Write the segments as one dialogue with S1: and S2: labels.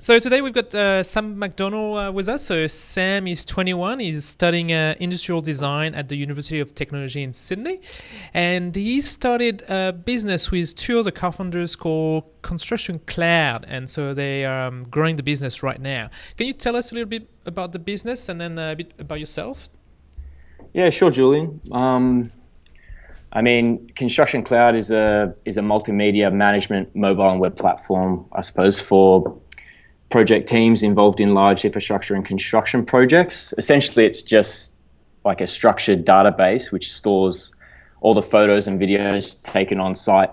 S1: So today we've got Sam McDonnell with us. So Sam is 21. He's studying industrial design at the University of Technology in Sydney. And he started a business with two other co-founders called Construction Cloud. And so they are growing the business right now. Can you tell us a little bit about the business and then a bit about yourself?
S2: Yeah, sure, Julian. Construction Cloud is a multimedia management mobile and web platform, I suppose, for project teams involved in large infrastructure and construction projects. Essentially, it's just like a structured database which stores all the photos and videos taken on site,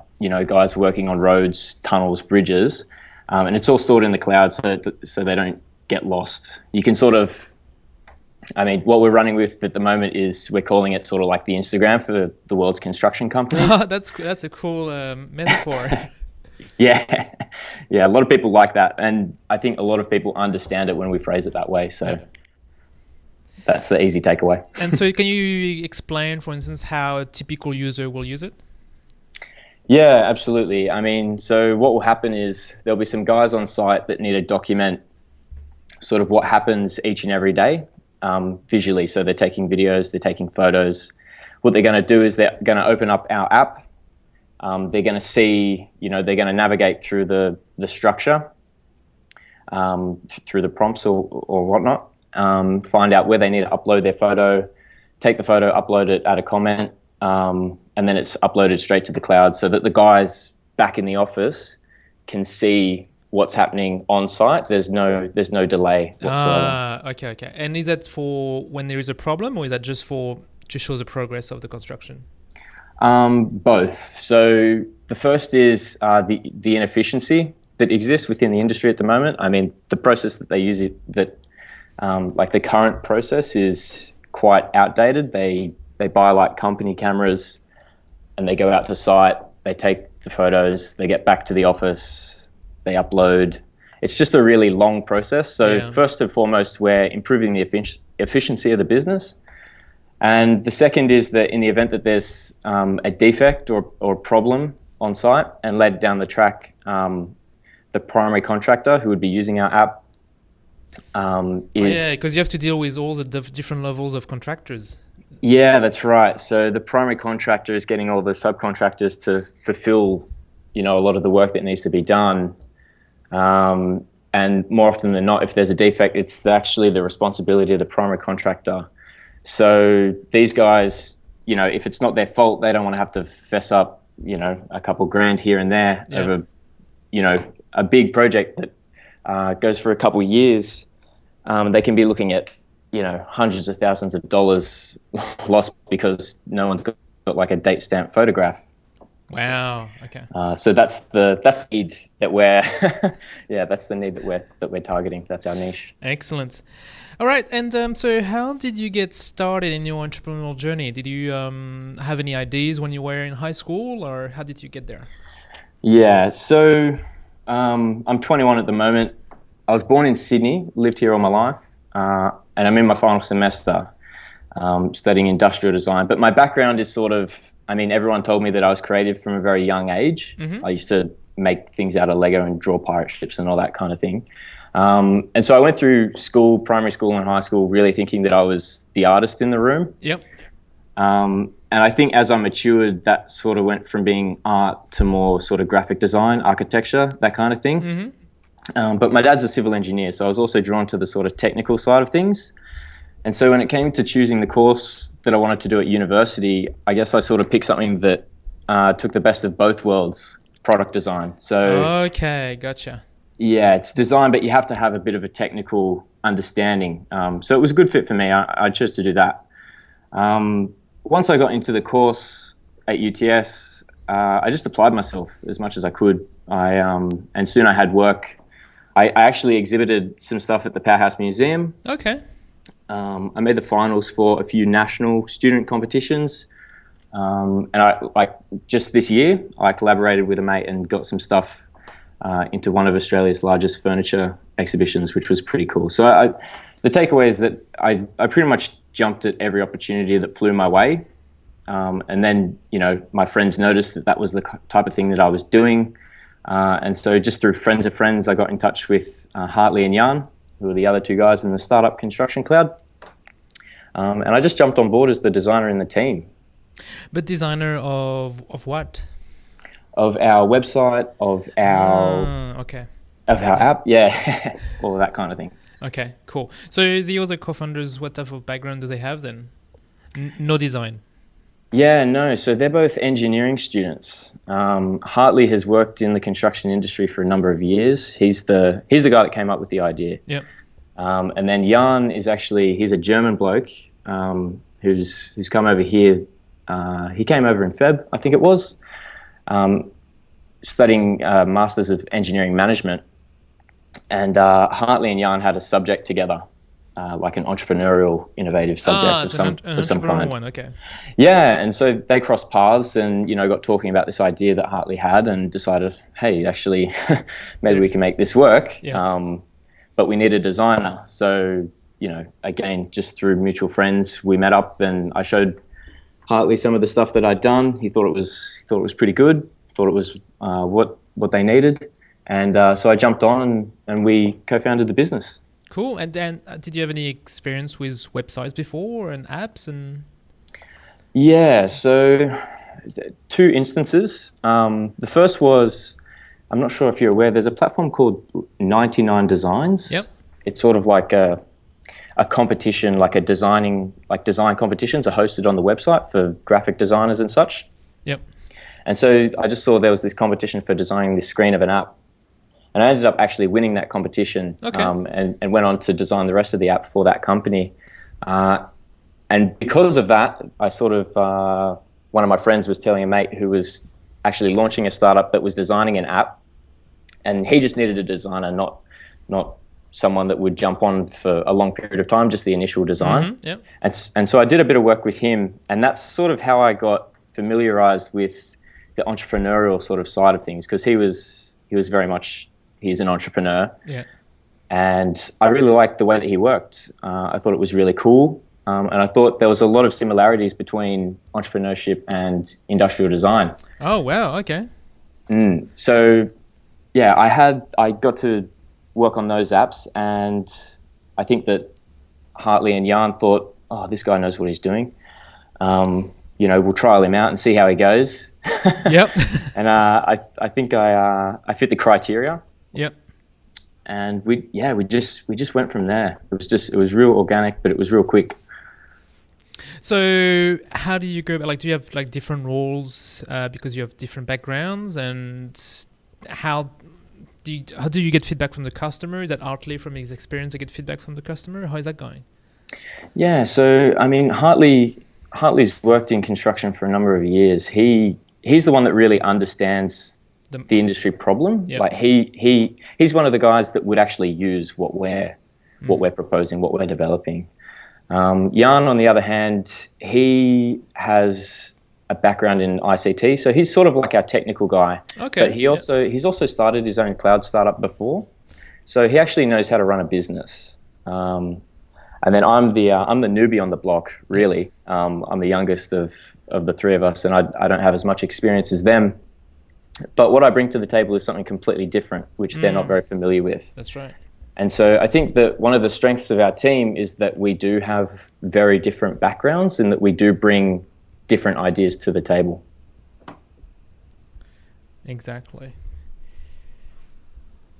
S2: guys working on roads, tunnels, bridges, and it's all stored in the cloud so they don't get lost. You can what we're running with at the moment is we're calling it sort of like the Instagram for the world's construction companies.
S1: Oh, that's a cool metaphor.
S2: Yeah, a lot of people like that, and I think a lot of people understand it when we phrase it that way, so that's the easy takeaway.
S1: And so can you explain, for instance, how a typical user will use it?
S2: Yeah, absolutely. So what will happen is there'll be some guys on site that need to document sort of what happens each and every day visually. So they're taking videos, they're taking photos. What they're going to do is they're going to open up our app. They're going to see, they're going to navigate through the structure, through the prompts or whatnot, find out where they need to upload their photo, take the photo, upload it, add a comment, and then it's uploaded straight to the cloud so that the guys back in the office can see what's happening on site. There's no delay whatsoever.
S1: Okay. And is that for when there is a problem, or is that just to show the progress of the construction?
S2: Both. So the first is the inefficiency that exists within the industry at the moment. The process that they use like the current process is quite outdated. They buy like company cameras and they go out to site, they take the photos, they get back to the office, they upload. It's just a really long process. So First and foremost, we're improving the efficiency of the business. And the second is that in the event that there's a defect or problem on site, and later down the track, the primary contractor who would be using our app is...
S1: because you have to deal with all the different levels of contractors.
S2: Yeah, that's right. So the primary contractor is getting all the subcontractors to fulfill, a lot of the work that needs to be done. And more often than not, if there's a defect, it's actually the responsibility of the primary contractor. So these guys, if it's not their fault, they don't want to have to fess up, a couple grand here and there over, a big project that goes for a couple of years. They can be looking at, hundreds of thousands of dollars lost because no one's got like a date stamp photograph.
S1: Wow. Okay.
S2: So that's the need that we're that's the need that we're targeting. That's our niche.
S1: Excellent. All right. And so how did you get started in your entrepreneurial journey? Did you have any ideas when you were in high school, or how did you get there?
S2: Yeah. So I'm 21 at the moment. I was born in Sydney, lived here all my life, and I'm in my final semester studying industrial design. But my background is sort of, everyone told me that I was creative from a very young age. Mm-hmm. I used to make things out of Lego and draw pirate ships and all that kind of thing. And so I went through school, primary school and high school, really thinking that I was the artist in the room.
S1: Yep.
S2: And I think as I matured, that sort of went from being art to more sort of graphic design, architecture, that kind of thing. Mm-hmm. But my dad's a civil engineer, so I was also drawn to the sort of technical side of things. And so when it came to choosing the course that I wanted to do at university, I guess I sort of picked something that took the best of both worlds, product design. So
S1: okay, gotcha.
S2: Yeah, it's design, but you have to have a bit of a technical understanding. So it was a good fit for me. I chose to do that. Once I got into the course at UTS, I just applied myself as much as I could. And soon I had work. I actually exhibited some stuff at the Powerhouse Museum.
S1: Okay.
S2: I made the finals for a few national student competitions. And just this year, I collaborated with a mate and got some stuff into one of Australia's largest furniture exhibitions, which was pretty cool. So the takeaway is that I pretty much jumped at every opportunity that flew my way. And then, my friends noticed that was the type of thing that I was doing. And so just through friends of friends, I got in touch with Hartley and Jan, who are the other two guys in the startup construction cloud. And I just jumped on board as the designer in the team.
S1: But designer of what?
S2: Of our website, of our app, yeah, all of that kind of thing.
S1: Okay, cool. So the other co-founders, what type of background do they have then? No design.
S2: Yeah, no. So they're both engineering students. Hartley has worked in the construction industry for a number of years. He's the guy that came up with the idea.
S1: Yep.
S2: And then Jan is he's a German bloke who's come over here. He came over in Feb, I think it was, studying Masters of Engineering Management. And Hartley and Jan had a subject together. Like an entrepreneurial, innovative subject of some kind.
S1: One, okay.
S2: Yeah, and so they crossed paths and, got talking about this idea that Hartley had and decided, hey, actually, maybe we can make this work. Yeah. But we need a designer. So, again, just through mutual friends, we met up and I showed Hartley some of the stuff that I'd done. He thought it was pretty good, thought it was what they needed. And so I jumped on and we co-founded the business.
S1: Cool. And then did you have any experience with websites before and apps? And
S2: yeah, so 2 instances. The first was, I'm not sure if you're aware, there's a platform called 99 Designs.
S1: Yep.
S2: It's sort of like a competition, design competitions are hosted on the website for graphic designers and such.
S1: Yep.
S2: And so I just saw there was this competition for designing the screen of an app. And I ended up actually winning that competition.
S1: Okay.
S2: And went on to design the rest of the app for that company. And because of that, I sort of, one of my friends was telling a mate who was actually launching a startup that was designing an app. And he just needed a designer, not someone that would jump on for a long period of time, just the initial design.
S1: Mm-hmm. Yep.
S2: And so I did a bit of work with him. And that's sort of how I got familiarized with the entrepreneurial sort of side of things, because he was very much... He's an entrepreneur.
S1: Yeah.
S2: And I really liked the way that he worked. I thought it was really cool. And I thought there was a lot of similarities between entrepreneurship and industrial design.
S1: Oh, wow. Okay.
S2: So, yeah, I got to work on those apps. And I think that Hartley and Jan thought, oh, this guy knows what he's doing. We'll trial him out and see how he goes.
S1: Yep.
S2: And I think I fit the criteria.
S1: Yep.
S2: And we just went from there. It was real organic, but it was real quick.
S1: So how do you go about, do you have different roles because you have different backgrounds, and how do you get feedback from the customer? Is that Hartley, from his experience, to get feedback from the customer? How is that going? Yeah,
S2: so I mean, Hartley's worked in construction for a number of years. He's the one that really understands the industry problem. Yep. He's one of the guys that would actually use what we're proposing, what we're developing. Jan, on the other hand, he has a background in ICT, so he's sort of like our technical guy.
S1: Okay.
S2: But he's also started his own cloud startup before, so he actually knows how to run a business. And then I'm the newbie on the block, really. I'm the youngest of the 3 of us, and I don't have as much experience as them. But what I bring to the table is something completely different, which they're not very familiar with.
S1: That's right.
S2: And so I think that one of the strengths of our team is that we do have very different backgrounds and that we do bring different ideas to the table.
S1: Exactly.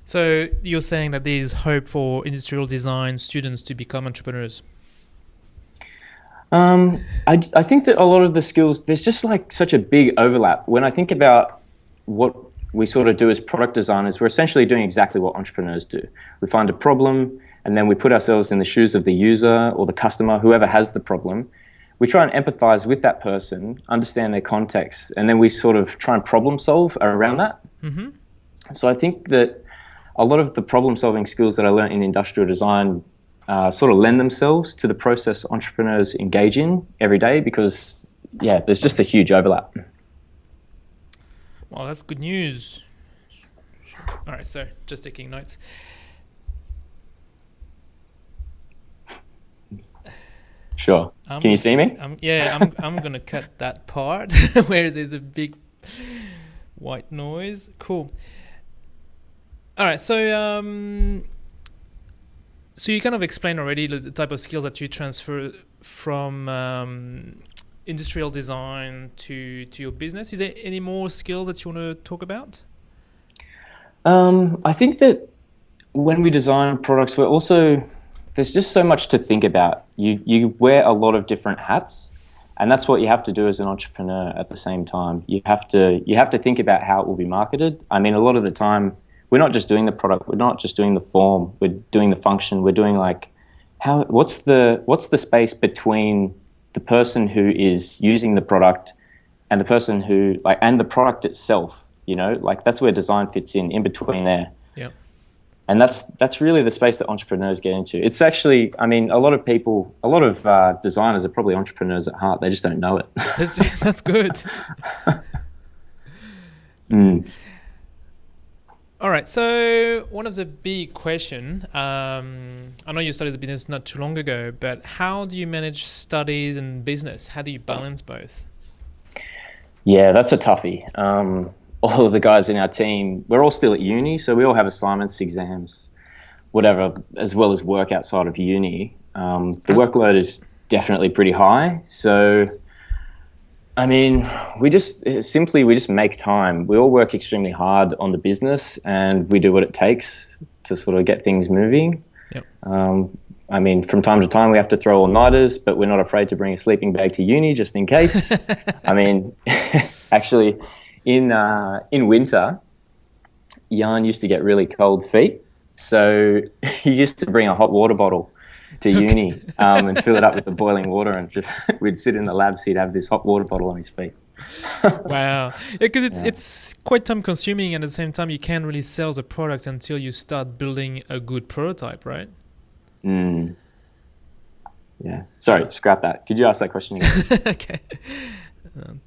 S1: So you're saying that there is hope for industrial design students to become entrepreneurs?
S2: I think that a lot of the skills, there's just such a big overlap. When I think about what we sort of do as product designers, we're essentially doing exactly what entrepreneurs do. We find a problem, and then we put ourselves in the shoes of the user or the customer, whoever has the problem. We try and empathize with that person, understand their context, and then we sort of try and problem solve around that.
S1: Mm-hmm.
S2: So I think that a lot of the problem solving skills that I learned in industrial design sort of lend themselves to the process entrepreneurs engage in every day, because, yeah, there's just a huge overlap.
S1: Well, that's good news. All right, so just taking notes.
S2: Sure. Can you see me?
S1: I'm going to cut that part where there's a big white noise. Cool. All right. So you kind of explained already the type of skills that you transfer from industrial design to your business. Is there any more skills that you want to talk about?
S2: I think that when we design products, there's just so much to think about. You wear a lot of different hats, and that's what you have to do as an entrepreneur at the same time. You have to think about how it will be marketed. I mean, a lot of the time, we're not just doing the product, we're not just doing the form, we're doing the function, we're doing like what's the space between the person who is using the product and the person who and the product itself, like that's where design fits in between there.
S1: Yeah.
S2: And that's really the space that entrepreneurs get into. It's actually, I mean, a lot of designers are probably entrepreneurs at heart. They just don't know it.
S1: That's good. All right. So one of the big question, I know you started a business not too long ago, but how do you manage studies and business? How do you balance both?
S2: Yeah, that's a toughie. All of the guys in our team, we're all still at uni, so we all have assignments, exams, whatever, as well as work outside of uni. The workload is definitely pretty high. So, I mean, we just make time. We all work extremely hard on the business, and we do what it takes to sort of get things moving.
S1: Yep.
S2: I mean, from time to time we have to throw all-nighters, but we're not afraid to bring a sleeping bag to uni just in case. I mean, actually, in winter, Jan used to get really cold feet, so he used to bring a hot water bottle to uni and fill it up with the boiling water, and we'd sit in the labs. He'd have this hot water bottle on his feet.
S1: Wow, because it's quite time consuming, and at the same time you can't really sell the product until you start building a good prototype, right?
S2: Yeah. Sorry, scrap that. Could you ask that question again?
S1: Okay.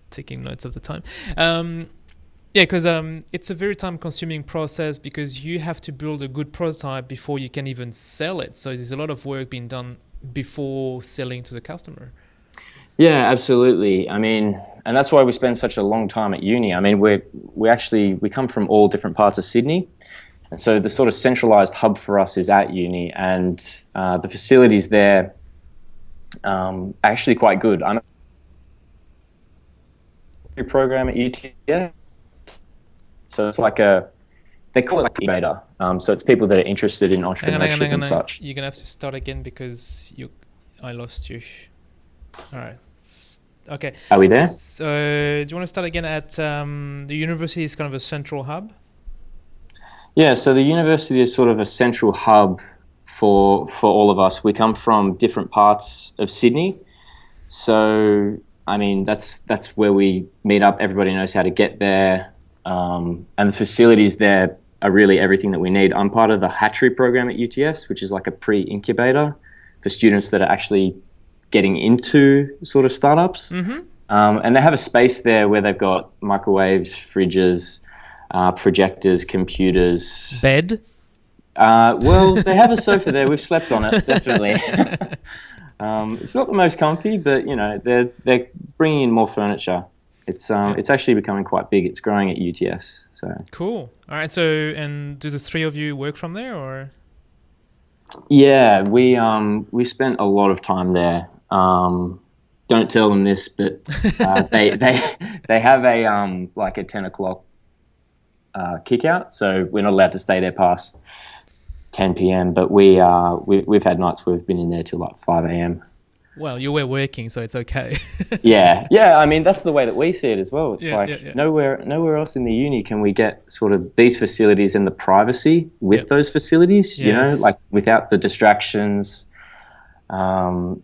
S1: Taking notes of the time. Yeah, because it's a very time-consuming process because you have to build a good prototype before you can even sell it. So there's a lot of work being done before selling to the customer.
S2: Yeah, absolutely. I mean, and that's why we spend such a long time at uni. I mean, we come from all different parts of Sydney, and so the sort of centralized hub for us is at uni, and the facilities there are actually quite good. I'm a program at UTS. So it's they call it like incubator. So it's people that are interested in entrepreneurship and such.
S1: You're going to have to start again because I lost you. All right. Okay.
S2: Are we there?
S1: So do you want to start again at the university is kind of a central hub?
S2: Yeah, so the university is sort of a central hub for all of us. We come from different parts of Sydney. So, I mean, that's where we meet up. Everybody knows how to get there. And the facilities there are really everything that we need. I'm part of the hatchery program at UTS, which is like a pre-incubator for students that are actually getting into sort of startups.
S1: Mm-hmm.
S2: And they have a space there where they've got microwaves, fridges, projectors, computers.
S1: Bed?
S2: Well, they have a sofa there. We've slept on it, definitely. It's not the most comfy, but, they're bringing in more furniture. It's actually becoming quite big. It's growing at UTS. So
S1: cool. All right. So, and do the three of you work from there, or?
S2: Yeah, we spent a lot of time there. Don't tell them this, but they have a 10 o'clock kick out, so we're not allowed to stay there past 10 p.m. But we've had nights where we've been in there till like 5 a.m.
S1: Well, you were working, so it's okay.
S2: Yeah. I mean, that's the way that we see it as well. It's nowhere else in the uni can we get sort of these facilities and the privacy with those facilities.
S1: Yes.
S2: Like without the distractions. And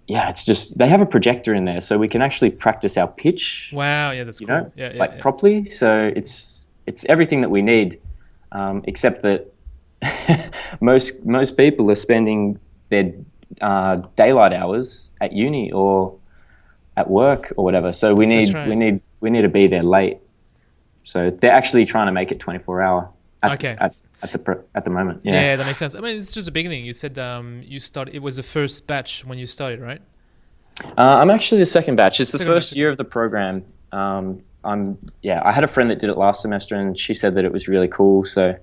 S2: it's just they have a projector in there, so we can actually practice our pitch.
S1: Wow. Yeah, that's cool.
S2: Properly. So it's everything that we need, except that most people are spending their daylight hours at uni or at work or whatever. So we need to be there late. So they're actually trying to make it 24-hour at the moment.
S1: Yeah, that makes sense. I mean, it's just the beginning. You said you started. It was the first batch when you started, right?
S2: I'm actually the second batch. It's the first year of the program. I had a friend that did it last semester, and she said that it was really cool. So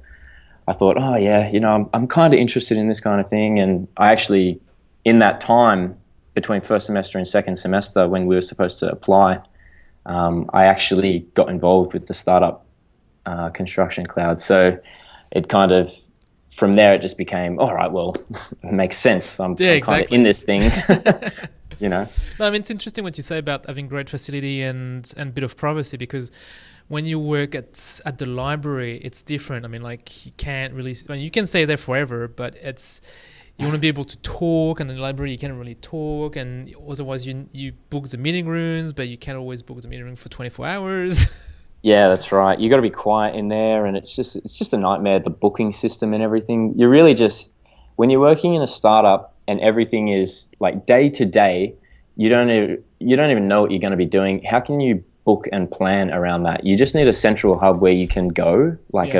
S2: I thought, oh yeah, I'm kind of interested in this kind of thing. And I actually, in that time between first semester and second semester, when we were supposed to apply, I actually got involved with the startup construction cloud. So it kind of, from there, it just became, all right, well, it makes sense. I'm kind of in this thing,
S1: No, I mean, it's interesting what you say about having great facility and a bit of privacy, because when you work at the library, it's different. I mean, like, you can't really, I mean, you can stay there forever, but you want to be able to talk, and in the library you can't really talk, and otherwise you book the meeting rooms, but you can't always book the meeting room for 24 hours.
S2: Yeah, that's right. You got to be quiet in there, and it's just a nightmare. The booking system and everything. You're really just, when you're working in a startup and everything is like day to day, you don't even know what you're going to be doing. How can you book and plan around that? You just need a central hub where you can go, like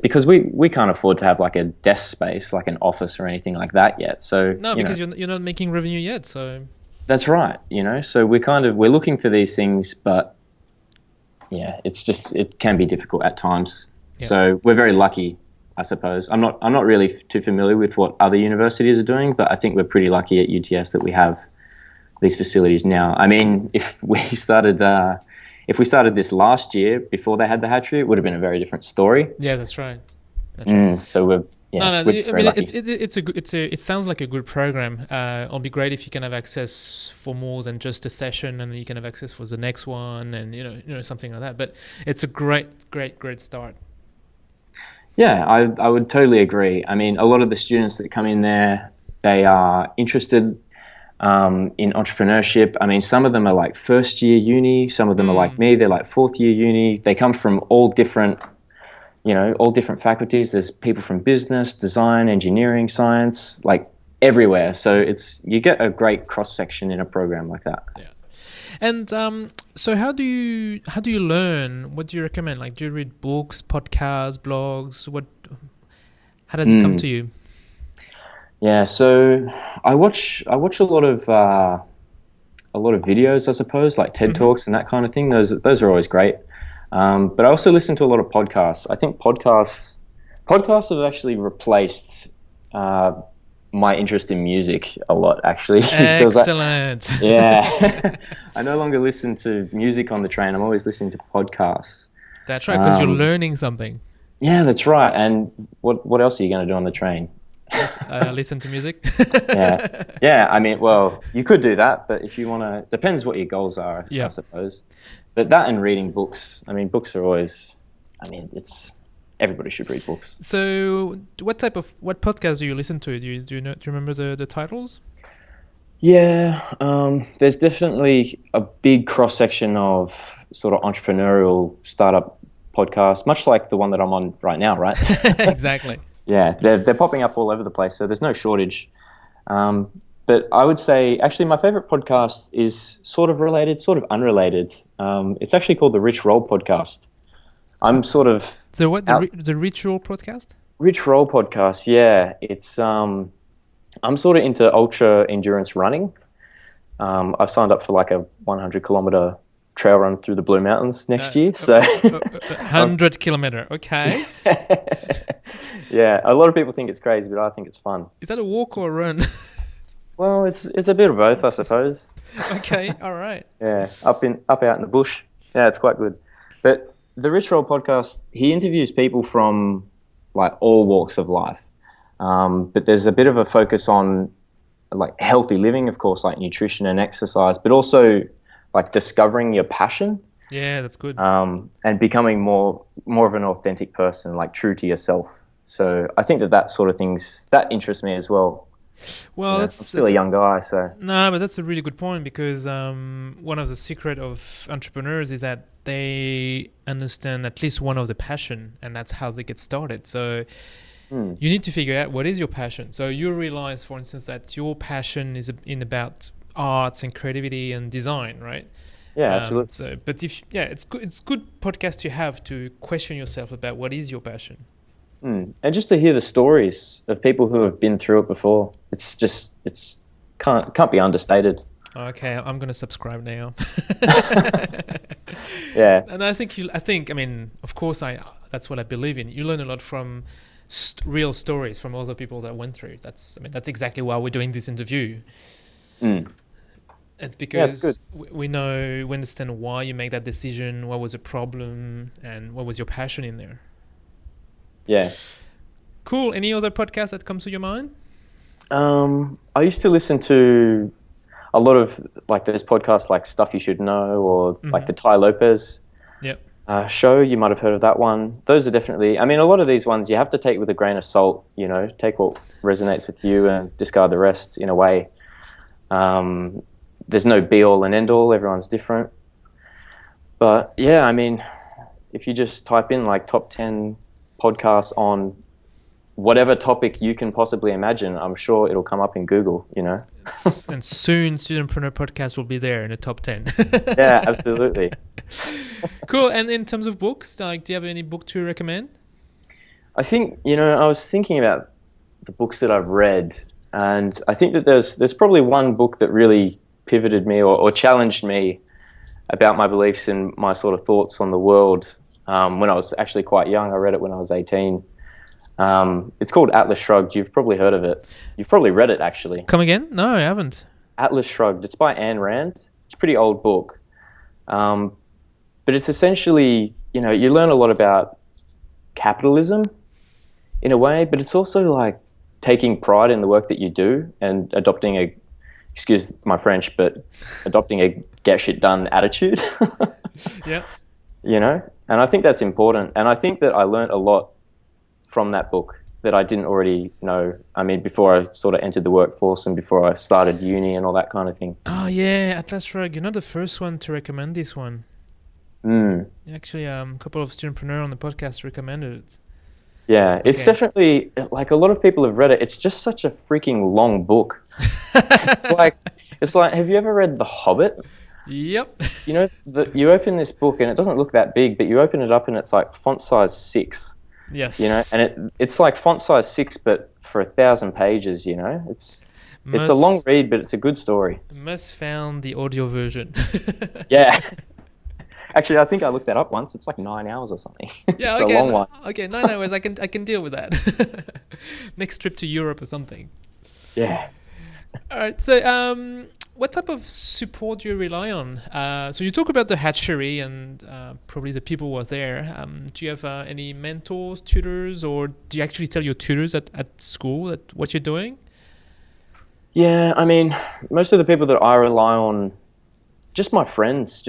S2: because we can't afford to have like a desk space, like an office or anything like that yet. So
S1: no, because you're not making revenue yet. So
S2: that's right. So we're looking for these things, but yeah, it can be difficult at times. Yeah. So we're very lucky, I suppose. I'm not really too familiar with what other universities are doing, but I think we're pretty lucky at UTS that we have these facilities now. I mean, if we started this last year before they had the hatchery, it would have been a very different story.
S1: Yeah, that's right.
S2: So we're very lucky.
S1: It sounds like a good program. It'll be great if you can have access for more than just a session, and you can have access for the next one, and something like that. But it's a great start.
S2: Yeah, I would totally agree. I mean, a lot of the students that come in there, they are interested in entrepreneurship. I mean, some of them are like first year uni. Some of them are like me. They're like fourth year uni. They come from all different faculties. There's people from business, design, engineering, science, like everywhere. So you get a great cross section in a program like that.
S1: Yeah. And so how do you learn? What do you recommend? Like, do you read books, podcasts, blogs? How does it come to you?
S2: Yeah, so I watch a lot of videos, I suppose, like TED Talks and that kind of thing. Those are always great. But I also listen to a lot of podcasts. I think podcasts have actually replaced my interest in music a lot, actually.
S1: Excellent.
S2: Yeah. I no longer listen to music on the train. I'm always listening to podcasts.
S1: That's right, because you're learning something.
S2: Yeah, that's right. And what else are you going to do on the train?
S1: Listen to music.
S2: Yeah. I mean, well, you could do that, but if you want to, depends what your goals are, I suppose. But that and reading books. I mean, books are always, everybody should read books.
S1: So what podcasts do you listen to? Do you remember the titles?
S2: Yeah, there's definitely a big cross section of sort of entrepreneurial startup podcasts, much like the one that I'm on right now, right?
S1: Exactly.
S2: Yeah, they're popping up all over the place, so there's no shortage. But I would say, actually, my favorite podcast is sort of related, sort of unrelated. It's actually called the Rich Roll Podcast. I'm sort of...
S1: The what? The Rich Roll Podcast?
S2: Rich Roll Podcast, yeah. It's I'm sort of into ultra endurance running. I've signed up for like a 100-kilometer trail run through the Blue Mountains next year. So
S1: 100-kilometer, okay.
S2: Yeah, a lot of people think it's crazy, but I think it's fun.
S1: Is that a walk or a run?
S2: Well, it's a bit of both, I suppose.
S1: Okay, all right.
S2: Yeah, up out in the bush. Yeah, it's quite good. But the Rich Roll Podcast, he interviews people from like all walks of life. But there's a bit of a focus on like healthy living, of course, like nutrition and exercise, but also like discovering your passion.
S1: Yeah, that's good.
S2: And becoming more of an authentic person, like true to yourself. So I think that sort of things, that interests me as well.
S1: Well,
S2: I'm still a young guy, so...
S1: No, but that's a really good point, because one of the secret of entrepreneurs is that they understand at least one of the passion, and that's how they get started. So you need to figure out what is your passion. So you realize, for instance, that your passion is about arts and creativity and design, right?
S2: Yeah, absolutely.
S1: So, but it's good podcast to have to question yourself about what is your passion.
S2: And just to hear the stories of people who have been through it before, it's can't be understated.
S1: Okay, I'm gonna subscribe now.
S2: Yeah.
S1: And I mean, of course, that's what I believe in. You learn a lot from real stories from other people that went through. That's exactly why we're doing this interview. It's because we understand why you make that decision, what was the problem, and what was your passion in there.
S2: Yeah.
S1: Cool. Any other podcast that comes to your mind?
S2: I used to listen to a lot of like those podcasts like Stuff You Should Know or like the Ty Lopez show. You might have heard of that one. Those are definitely, I mean, a lot of these ones you have to take with a grain of salt, you know, take what resonates with you and discard the rest in a way. There's no be all and end all. Everyone's different. But yeah, I mean, if you just type in like top 10 podcasts on whatever topic you can possibly imagine, I'm sure it'll come up in Google, you know.
S1: And soon StudentPreneur Podcast will be there in the top 10.
S2: Yeah, absolutely.
S1: Cool. And in terms of books, like, do you have any book to recommend?
S2: I think, you know, I was thinking about the books that I've read, and I think that there's probably one book that really pivoted me or challenged me about my beliefs and my sort of thoughts on the world when I was actually quite young. I read it when I was 18. It's called Atlas Shrugged. You've probably heard of it. You've probably read it, actually.
S1: Come again? No, I haven't.
S2: Atlas Shrugged. It's by Ayn Rand. It's a pretty old book. But it's essentially, you know, you learn a lot about capitalism in a way, but it's also like taking pride in the work that you do and adopting excuse my French, but adopting a get shit done attitude.
S1: Yeah.
S2: You know, and I think that's important. And I think that I learned a lot from that book that I didn't already know. I mean, before I sort of entered the workforce and before I started uni and all that kind of thing.
S1: Oh yeah, Atlas Shrugged. You're not the first one to recommend this one. Actually, a couple of studentpreneur on the podcast recommended it.
S2: Yeah, it's definitely, like, a lot of people have read it. It's just such a freaking long book. It's like, have you ever read The Hobbit?
S1: Yep.
S2: You know, you open this book and it doesn't look that big, but you open it up and it's like font size 6.
S1: Yes.
S2: You know, and it's like font size 6, but for 1,000 pages. You know, it's a long read, but it's a good story.
S1: Must found the audio version.
S2: Yeah. Actually, I think I looked that up once. It's like 9 hours or something.
S1: Yeah,
S2: it's a long one.
S1: Okay, 9 hours. I can deal with that. Next trip to Europe or something.
S2: Yeah.
S1: All right. So, what type of support do you rely on? So you talk about the hatchery and probably the people who are there. Do you have any mentors, tutors, or do you actually tell your tutors at school that what you're doing?
S2: Yeah, I mean, most of the people that I rely on, just my friends,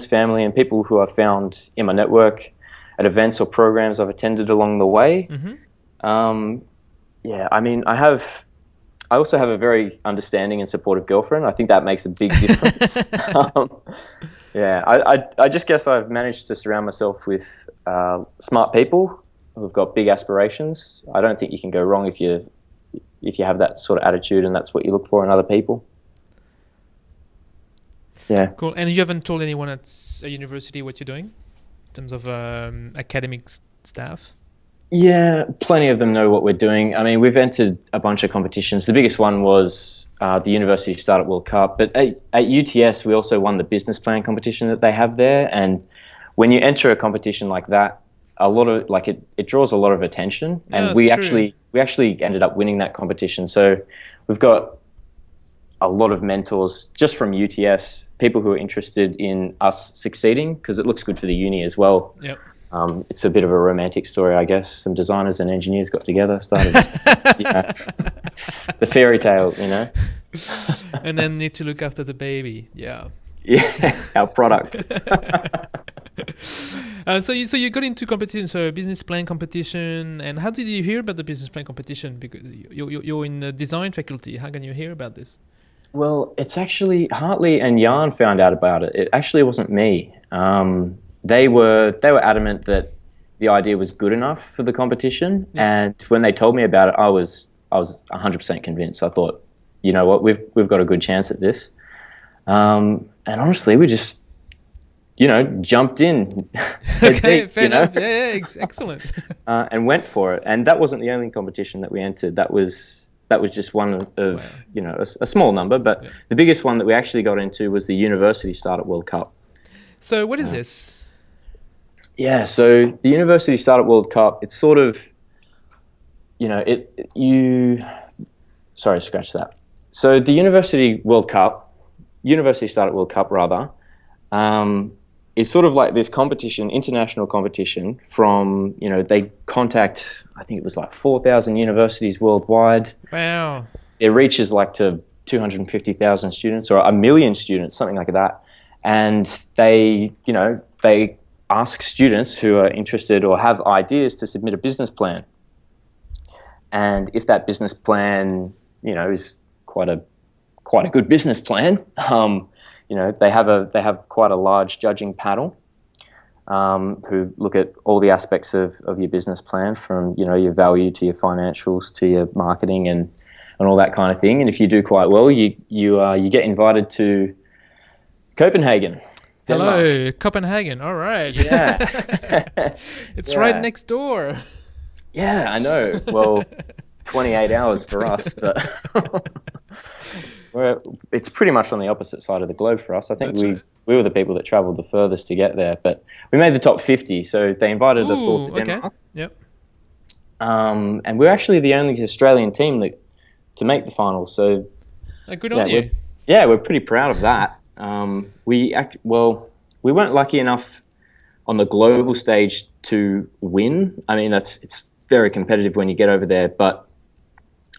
S2: family, and people who I've found in my network at events or programs I've attended along the way. Mm-hmm. Yeah, I mean, I also have a very understanding and supportive girlfriend. I think that makes a big difference. Yeah, I just guess I've managed to surround myself with smart people who've got big aspirations. I don't think you can go wrong if you have that sort of attitude and that's what you look for in other people. Yeah.
S1: Cool. And you haven't told anyone at a university what you're doing in terms of academic staff?
S2: Yeah, plenty of them know what we're doing. I mean, we've entered a bunch of competitions. The biggest one was the University Startup World Cup. But at UTS, we also won the business plan competition that they have there. And when you enter a competition like that, it draws a lot of attention. And we actually ended up winning that competition. So we've got a lot of mentors just from UTS, people who are interested in us succeeding because it looks good for the uni as well.
S1: Yep.
S2: It's a bit of a romantic story, I guess. Some designers and engineers got together, started the fairy tale, you know.
S1: And then need to look after the baby. Yeah.
S2: Yeah, our product.
S1: So you got into competition, so business plan competition. And how did you hear about the business plan competition? Because you're in the design faculty. How can you hear about this?
S2: Well, it's actually Hartley and Jan found out about it. It actually wasn't me. They were adamant that the idea was good enough for the competition, and when they told me about it, I was 100% convinced. I thought, you know what, we've got a good chance at this. And honestly, we just, you know, jumped in.
S1: Okay, fair enough. Yeah, excellent.
S2: And went for it. And that wasn't the only competition that we entered. That was that was just one of a small number. But the biggest one that we actually got into was the University Startup World Cup. So
S1: what is this?
S2: Yeah, so the University Startup World Cup, it's sort of, scratch that. So the University Startup World Cup rather, is sort of like this competition, international competition from, they contact, I think it was like 4,000 universities worldwide.
S1: Wow.
S2: Their reach is like to 250,000 students or 1 million students, something like that. And they ask students who are interested or have ideas to submit a business plan. And if that business plan, is quite a good business plan, they have quite a large judging panel who look at all the aspects of your business plan, from your value to your financials to your marketing and all that kind of thing. And if you do quite well, you get invited to Copenhagen.
S1: Hello,
S2: Denmark.
S1: Copenhagen. All right.
S2: Yeah.
S1: It's right next door.
S2: Yeah, I know. Well, 28 hours for us, but it's pretty much on the opposite side of the globe for us. I think we were the people that traveled the furthest to get there, but we made the top 50, so they invited us all to Denmark.
S1: Okay. Yep.
S2: And we're actually the only Australian team to make the finals, so
S1: good on you.
S2: We're pretty proud of that. We weren't lucky enough on the global stage to win. I mean, it's very competitive when you get over there, but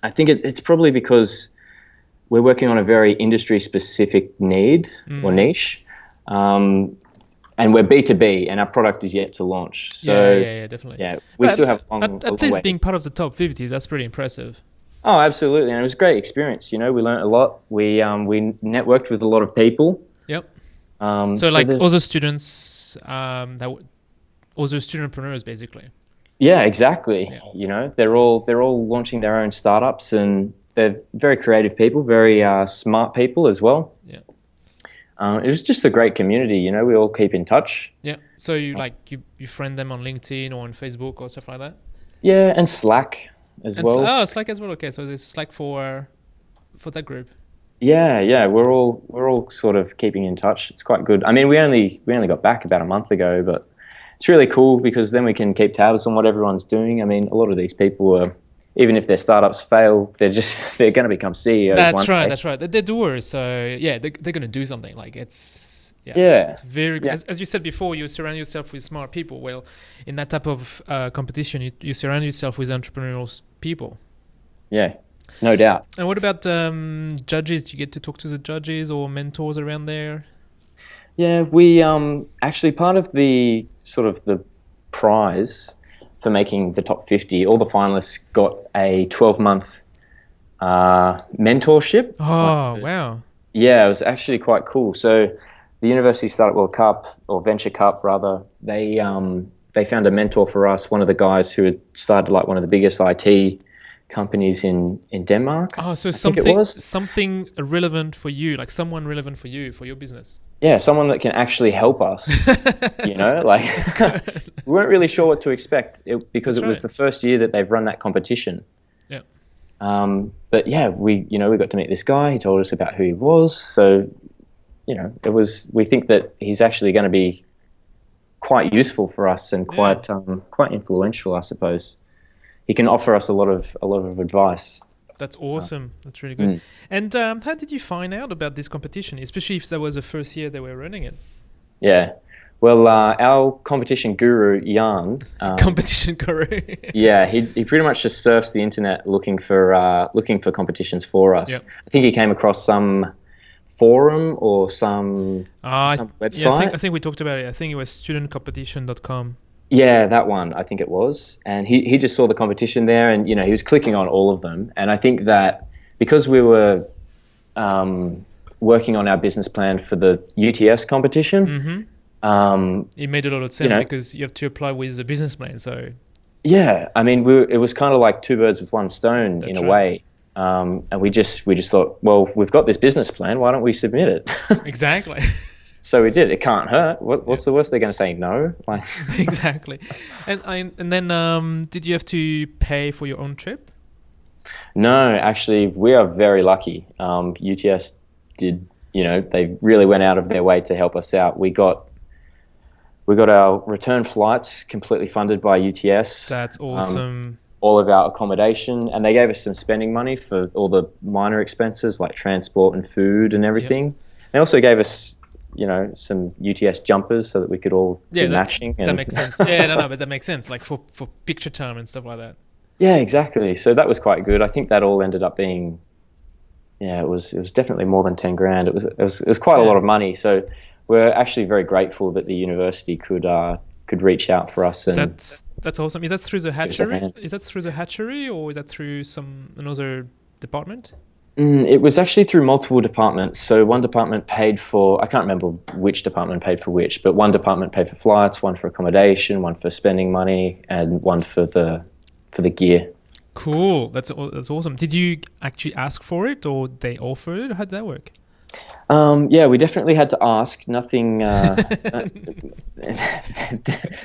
S2: I think it's probably because we're working on a very industry-specific need or niche, and we're B2B, and our product is yet to launch. So
S1: yeah, definitely.
S2: Yeah, we still have
S1: at least being part of the top 50, that's pretty impressive.
S2: Oh, absolutely, and it was a great experience. We learned a lot. We networked with a lot of people.
S1: Yep. So other students, other studentpreneurs, basically.
S2: Yeah, exactly. Yeah. They're all launching their own startups, and they're very creative people, very smart people as well.
S1: Yeah.
S2: It was just a great community. We all keep in touch.
S1: Yeah. So you friend them on LinkedIn or on Facebook or stuff like that?
S2: Yeah, and Slack as well.
S1: Slack as well. Okay, so there's Slack for that group.
S2: Yeah. We're all sort of keeping in touch. It's quite good. I mean, we only got back about a month ago, but it's really cool because then we can keep tabs on what everyone's doing. I mean, a lot of these people are, even if their startups fail, they're going to become CEOs.
S1: That's right. They're doers. So yeah, they're going to do something. Like it's very, as you said before, you surround yourself with smart people. Well, in that type of competition, you surround yourself with entrepreneurial people. Yeah.
S2: No doubt.
S1: And what about judges? Do you get to talk to the judges or mentors around there?
S2: Yeah, we actually, part of the sort of the prize for making the top 50, all the finalists got a 12-month mentorship.
S1: Oh, wow.
S2: Yeah, it was actually quite cool. So the University Startup World Cup, or Venture Cup rather, they found a mentor for us, one of the guys who had started like one of the biggest IT companies in Denmark.
S1: Oh, so something relevant for you, like someone relevant for you, for your business.
S2: Yeah, someone that can actually help us. We weren't really sure what to expect because it was the first year that they've run that competition.
S1: Yeah.
S2: But yeah, we got to meet this guy. He told us about who he was. So, we think that he's actually going to be quite useful for us and quite influential, I suppose. He can offer us a lot of advice.
S1: That's awesome. That's really good. And how did you find out about this competition, especially if that was the first year they were running it?
S2: Yeah. Well, our competition guru, Jan...
S1: competition guru.
S2: Yeah, he pretty much just surfs the internet looking for competitions for us. Yep. I think he came across some forum or some website.
S1: Yeah, I think we talked about it. I think it was studentcompetition.com.
S2: Yeah, that one, I think it was. And he just saw the competition there and, he was clicking on all of them. And I think that because we were working on our business plan for the UTS competition...
S1: it made a lot of sense because you have to apply with a business plan. So
S2: yeah, I mean, it was kind of like two birds with one stone in a way. And we just thought, well, we've got this business plan. Why don't we submit it?
S1: Exactly.
S2: So we did. It can't hurt. What's the worst? They're going to say no.
S1: Exactly. And then did you have to pay for your own trip?
S2: No, actually, we are very lucky. UTS did, they really went out of their way to help us out. We got our return flights completely funded by UTS.
S1: That's awesome.
S2: All of our accommodation, and they gave us some spending money for all the minor expenses like transport and food and everything. Yep. They also gave us, some UTS jumpers so that we could all be matching.
S1: That makes sense. Yeah, no, but that makes sense. Like for picture time and stuff like that.
S2: Yeah, exactly. So that was quite good. I think that all ended up being, it was definitely more than 10 grand. It was quite a lot of money. So we're actually very grateful that the university could reach out for us. And
S1: that's awesome. Is that through the hatchery? Is that through the hatchery, or is that through another department?
S2: It was actually through multiple departments. So one department paid for, I can't remember which department paid for which, but one department paid for flights, one for accommodation, one for spending money, and one for the gear.
S1: Cool. That's awesome. Did you actually ask for it, or they offered it? How did that work?
S2: Yeah, we definitely had to ask. Nothing. They're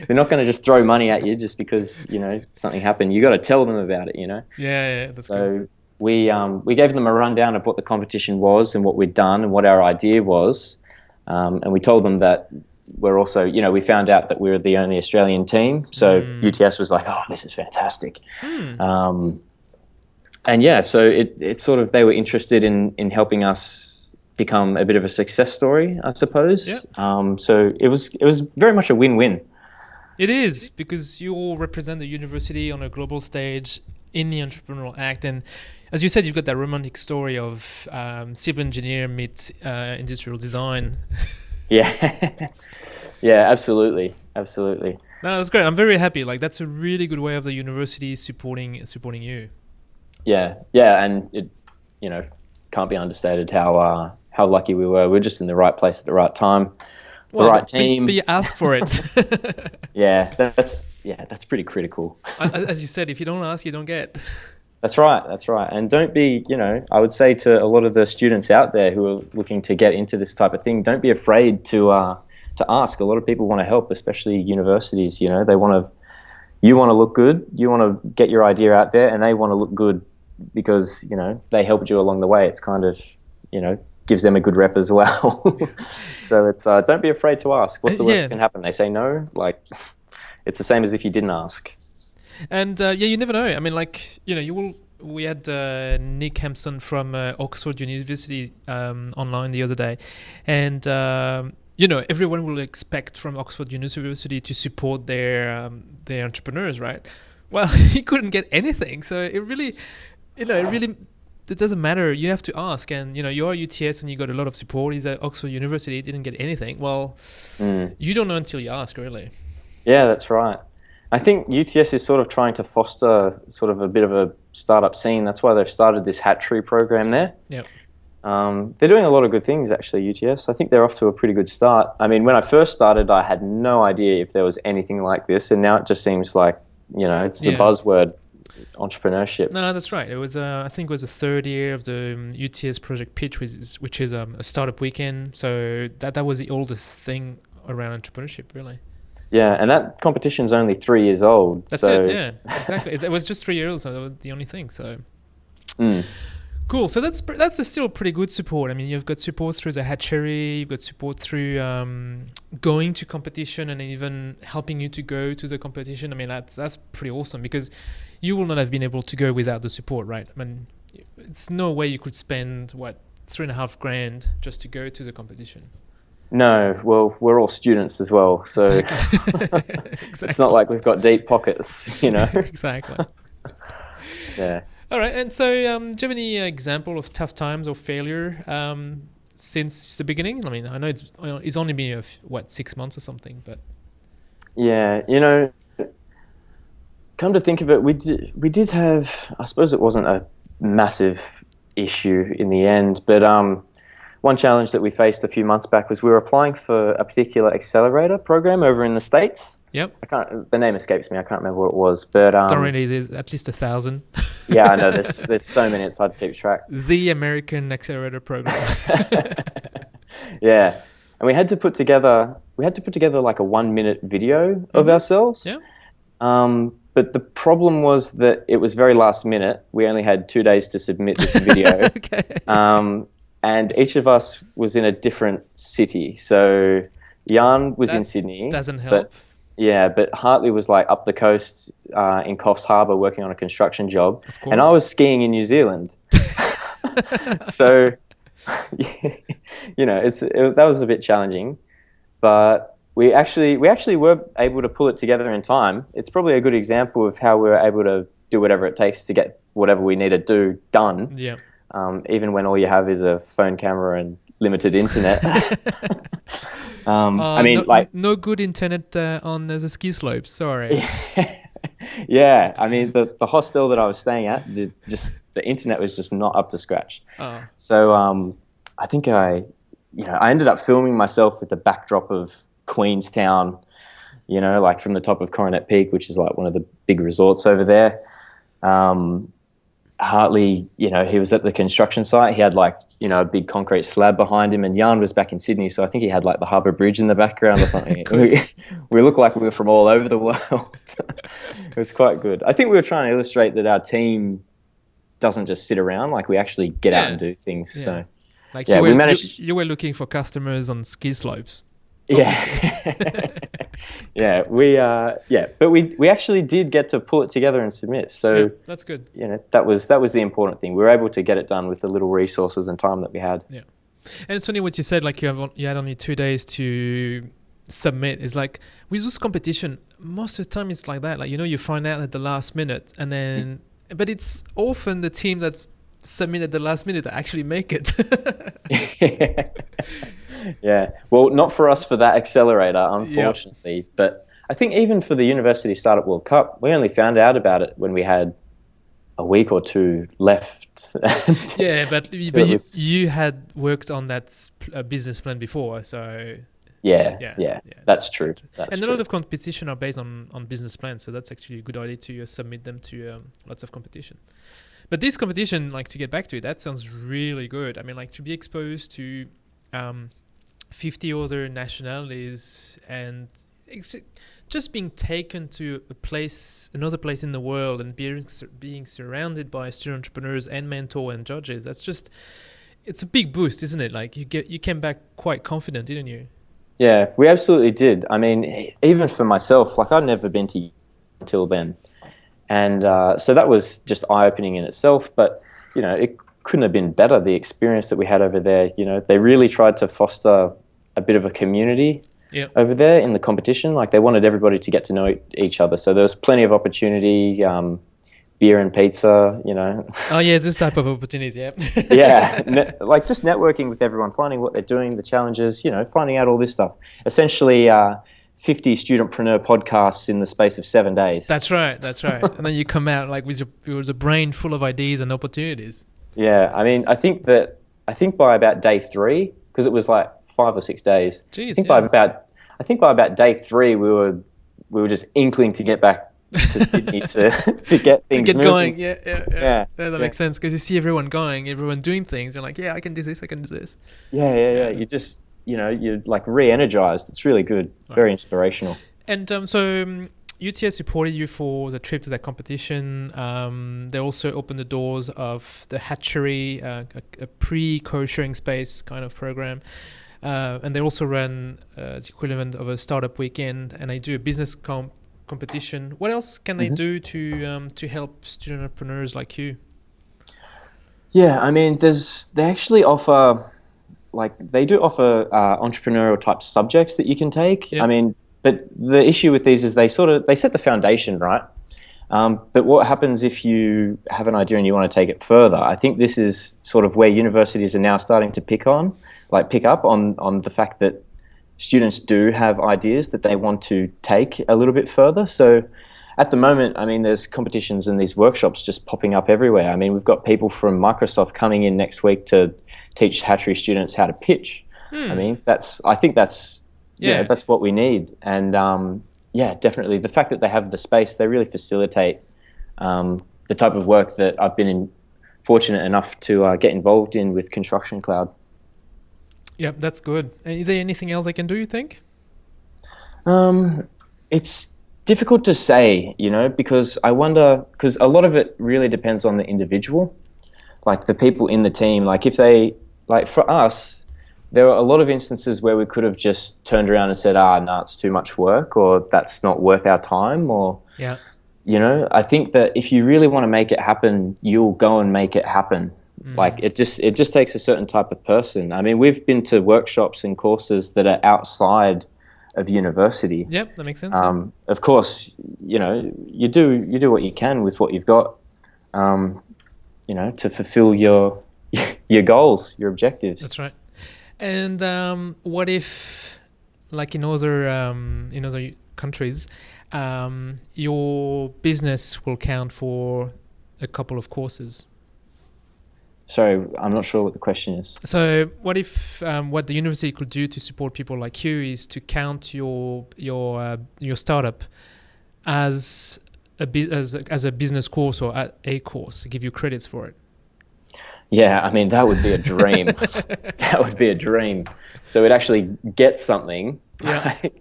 S2: not going to just throw money at you just because something happened. You got to tell them about it.
S1: Yeah, that's
S2: so
S1: cool.
S2: We gave them a rundown of what the competition was and what we'd done and what our idea was, and we told them that we're also, we found out that we're the only Australian team. So UTS was like, "Oh, this is fantastic," and yeah, so it sort of, they were interested in helping us become a bit of a success story, I suppose. Yep. So it was very much a win-win.
S1: It is, because you all represent the university on a global stage in the Entrepreneurial Act, and as you said, you've got that romantic story of civil engineer meets industrial design.
S2: Yeah. Yeah, absolutely. No,
S1: that's great. I'm very happy. Like, that's a really good way of the university supporting you. Yeah,
S2: and it, can't be understated how lucky we were. We're just in the right place at the right time, the right team.
S1: But you ask for it.
S2: Yeah, that's pretty critical.
S1: As you said, if you don't ask, you don't get.
S2: That's right. And don't be, I would say to a lot of the students out there who are looking to get into this type of thing, don't be afraid to ask. A lot of people want to help, especially universities. You want to look good, you want to get your idea out there, and they want to look good because, they helped you along the way. It's kind of, gives them a good rep as well. So it's don't be afraid to ask. What's the worst that can happen? They say no. Like, it's the same as if you didn't ask.
S1: And you never know. I mean, like, we had Nick Hampson from Oxford University online the other day, and everyone will expect from Oxford University to support their entrepreneurs, right? Well, he couldn't get anything, so it really it doesn't matter. You have to ask, and you're UTS and you got a lot of support. He's at Oxford University, didn't get anything. Well, you don't know until you ask, really. Yeah,
S2: that's right. I think UTS is sort of trying to foster sort of a bit of a startup scene. That's why they've started this hatchery program there.
S1: Yep.
S2: They're doing a lot of good things, actually, UTS. I think they're off to a pretty good start. I mean, when I first started, I had no idea if there was anything like this, and now it just seems like, it's the buzzword, entrepreneurship.
S1: No, that's right. It was, I think it was the third year of the UTS Project Pitch, which is a startup weekend. So that was the oldest thing around entrepreneurship, really.
S2: Yeah, and that competition's only 3 years old.
S1: That's it, yeah, exactly. It was just 3 years, so that was the only thing, so... Cool. So that's still pretty good support. I mean, you've got support through the hatchery, you've got support through going to competition and even helping you to go to the competition. I mean, that's pretty awesome, because you will not have been able to go without the support, right? I mean, it's no way you could spend, $3.5 grand just to go to the competition.
S2: No, well, we're all students as well, so
S1: exactly.
S2: It's not like we've got deep pockets,
S1: Exactly.
S2: Yeah.
S1: All right, and so do you have any example of tough times or failure since the beginning? I mean, I know it's only been 6 months or something, but
S2: yeah, come to think of it, we did have, I suppose it wasn't a massive issue in the end, but one challenge that we faced a few months back was we were applying for a particular accelerator program over in the States.
S1: Yep.
S2: The name escapes me. I can't remember what it was, but
S1: don't really. There's at least 1,000.
S2: Yeah, I know. There's so many. It's hard to keep track.
S1: The American Accelerator Program.
S2: Yeah, and we had to put together like a 1-minute video of ourselves.
S1: Yeah.
S2: but the problem was that it was very last minute. We only had 2 days to submit this video.
S1: Okay.
S2: And each of us was in a different city. So Jan was
S1: That
S2: in Sydney.
S1: doesn't help.
S2: But Hartley was like up the coast in Coffs Harbour working on a construction job.
S1: Of course.
S2: And I was skiing in New Zealand. So, that was a bit challenging. But we actually were able to pull it together in time. It's probably a good example of how we were able to do whatever it takes to get whatever we need to do done.
S1: Yeah.
S2: Even when all you have is a phone camera and limited internet.
S1: No good internet on the ski slopes. Sorry.
S2: Yeah, I mean the hostel that I was staying at, just the internet was just not up to scratch.
S1: Oh.
S2: So I think I ended up filming myself with the backdrop of Queenstown, like from the top of Coronet Peak, which is like one of the big resorts over there. Hartley, he was at the construction site. He had like, a big concrete slab behind him, and Jan was back in Sydney. So I think he had like the Harbour Bridge in the background or something. we looked like we were from all over the world. It was quite good. I think we were trying to illustrate that our team doesn't just sit around, like we actually get out and do things. Yeah. So
S1: like
S2: we managed.
S1: You were looking for customers on ski slopes.
S2: Yeah. But we actually did get to pull it together and submit. So
S1: that's good.
S2: That was the important thing. We were able to get it done with the little resources and time that we had.
S1: Yeah. And it's funny what you said, like you had only 2 days to submit. It's like with this competition, most of the time it's like that. Like, you find out at the last minute, and then but it's often the team that submit at the last minute that actually make it.
S2: Yeah. Well, not for us for that accelerator, unfortunately. Yep. But I think even for the University Startup World Cup, we only found out about it when we had a week or two left.
S1: Yeah, but you had worked on that business plan before, so...
S2: Yeah, that's true.
S1: A lot of competition are based on business plans, so that's actually a good idea to submit them to lots of competition. But this competition, like to get back to it, that sounds really good. I mean, like to be exposed to 50 other nationalities and just being taken to another place in the world and being surrounded by student entrepreneurs and mentor and judges. It's a big boost, isn't it? Like you came back quite confident, didn't you?
S2: Yeah, we absolutely did. I mean, even for myself, like I'd never been to until then. And so that was just eye-opening in itself. But, it couldn't have been better, the experience that we had over there. They really tried to foster a bit of a community over there in the competition. Like they wanted everybody to get to know each other. So there was plenty of opportunity, beer and pizza,
S1: Oh, yeah, this type of opportunities, yeah.
S2: Yeah, like just networking with everyone, finding what they're doing, the challenges, finding out all this stuff. Essentially, 50 StudentPreneur podcasts in the space of 7 days.
S1: That's right. And then you come out like with your brain full of ideas and opportunities.
S2: Yeah, I mean, I think by about day 3, because it was like 5 or 6 days.
S1: Jeez,
S2: I think by about day 3 we were just inkling to get back to Sydney to get things moving.
S1: Going. Yeah. That makes sense because you see everyone going, everyone doing things. You're like, yeah, I can do this.
S2: Yeah. You just you're like re-energized. It's really good, very inspirational.
S1: And so UTS supported you for the trip to that competition. They also opened the doors of the hatchery, a pre-co-sharing space kind of program. And they also run the equivalent of a startup weekend, and they do a business competition. What else can they do to help student entrepreneurs like you? Yeah, I mean, they actually offer, they do offer entrepreneurial type subjects that you can take. Yep. I mean, but the issue with these is they set the foundation, right? But what happens if you have an idea and you want to take it further? I think this is sort of where universities are now starting to pick up on the fact that students do have ideas that they want to take a little bit further. So at the moment, I mean, there's competitions and these workshops just popping up everywhere. I mean, we've got people from Microsoft coming in next week to teach hatchery students how to pitch. I mean, I think that's what we need. And definitely the fact that they have the space, they really facilitate the type of work that I've been fortunate enough to get involved in with Construction Cloud. Yeah, that's good. Is there anything else I can do, you think?
S2: It's Difficult to say, because I wonder, because a lot of it really depends on the individual, like the people in the team. Like if they, like for us, there were a lot of instances where we could have just turned around and said, no, it's too much work, or that's not worth our time, or, I think that if you really want to make it happen, you'll go and make it happen. Like it just takes a certain type of person. I mean, we've been to workshops and courses that are outside of university.
S1: Yep, that makes sense.
S2: Of course, you do what you can with what you've got, to fulfill your goals, your objectives.
S1: That's right. And what if, like in other countries, your business will count for a couple of courses?
S2: Sorry, I'm not sure what the question is.
S1: So what if what the university could do to support people like you is to count your startup as a business course or a course, give you credits for it?
S2: Yeah, I mean, that would be a dream. That would be a dream. So we'd actually get something that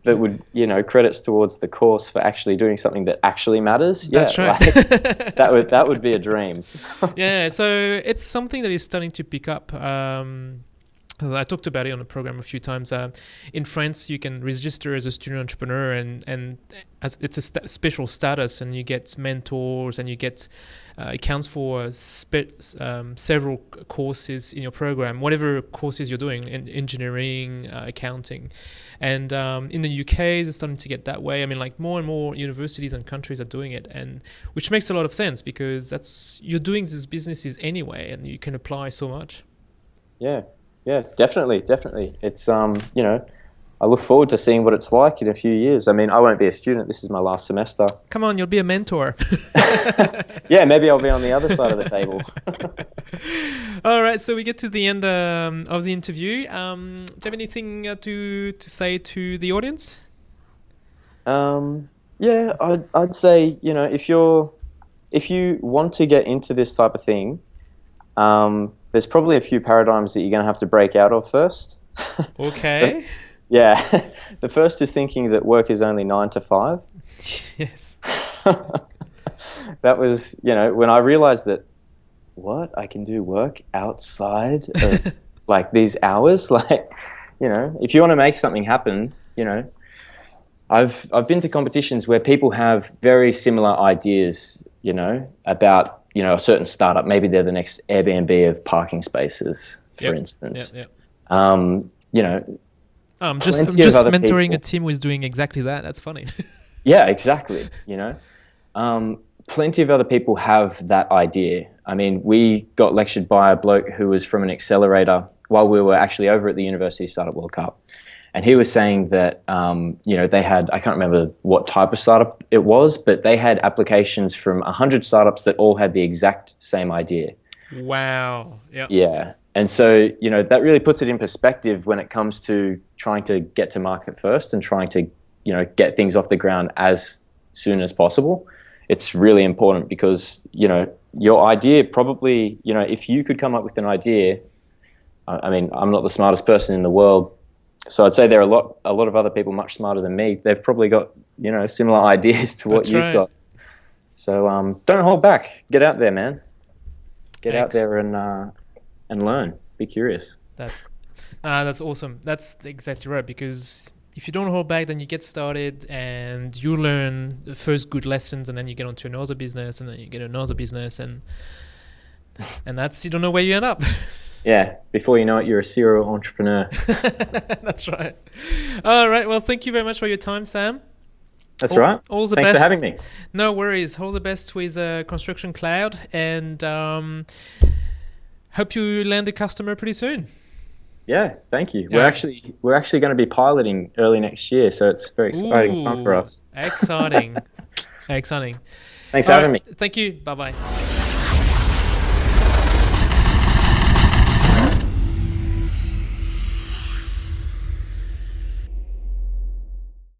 S2: would, credits towards the course for actually doing something that actually matters.
S1: That's right.
S2: That would be a dream.
S1: Yeah, so it's something that is starting to pick up. I talked about it on the program a few times. In France, you can register as a student entrepreneur, and it's a special status, and you get mentors, and you get it counts for several courses in your program, whatever courses you're doing, in engineering, accounting. And in the UK, it's starting to get that way. I mean, like more and more universities and countries are doing it, and which makes a lot of sense because you're doing these businesses anyway, and you can apply so much.
S2: Yeah, definitely. It's, I look forward to seeing what it's like in a few years. I mean, I won't be a student. This is my last semester.
S1: Come on, you'll be a mentor.
S2: Yeah, maybe I'll be on the other side of the table.
S1: All right, so we get to the end of the interview. Do you have anything to say to the audience?
S2: Yeah, I'd say, if you want to get into this type of thing, there's probably a few paradigms that you're going to have to break out of first.
S1: Okay.
S2: Yeah. The first is thinking that work is only 9 to 5.
S1: Yes.
S2: That was, when I realized that, I can do work outside of like these hours. Like, if you want to make something happen, I've been to competitions where people have very similar ideas, about a certain startup. Maybe they're the next Airbnb of parking spaces, for instance.
S1: Yep. I'm just mentoring a team who is doing exactly that. That's funny.
S2: Yeah, exactly. Plenty of other people have that idea. I mean, we got lectured by a bloke who was from an accelerator while we were actually over at the UniversityStartupWorldCup. And he was saying that, they had, I can't remember what type of startup it was, but they had applications from 100 startups that all had the exact same idea.
S1: Wow.
S2: Yeah. And so, that really puts it in perspective when it comes to trying to get to market first and trying to, get things off the ground as soon as possible. It's really important because, your idea probably, if you could come up with an idea, I mean, I'm not the smartest person in the world, so I'd say there are a lot of other people much smarter than me. They've probably got, similar ideas to what you've got. So don't hold back. Get out there, man. Get out there and learn. Be curious.
S1: That's awesome. That's exactly right. Because if you don't hold back, then you get started and you learn the first good lessons, and then you get onto another business, and then you get another business, and that's, you don't know where you end up.
S2: Yeah, before you know it, you're a serial entrepreneur.
S1: That's right. All right. Well, thank you very much for your time, Sam.
S2: That's right.
S1: All the
S2: Thanks
S1: best.
S2: for having me.
S1: No worries. All the best with Construction Cloud, and hope you land a customer pretty soon.
S2: Yeah, thank you. We're actually going to be piloting early next year, so it's a very exciting time for us.
S1: Exciting. Exciting.
S2: Thanks for having me.
S1: Thank you. Bye-bye.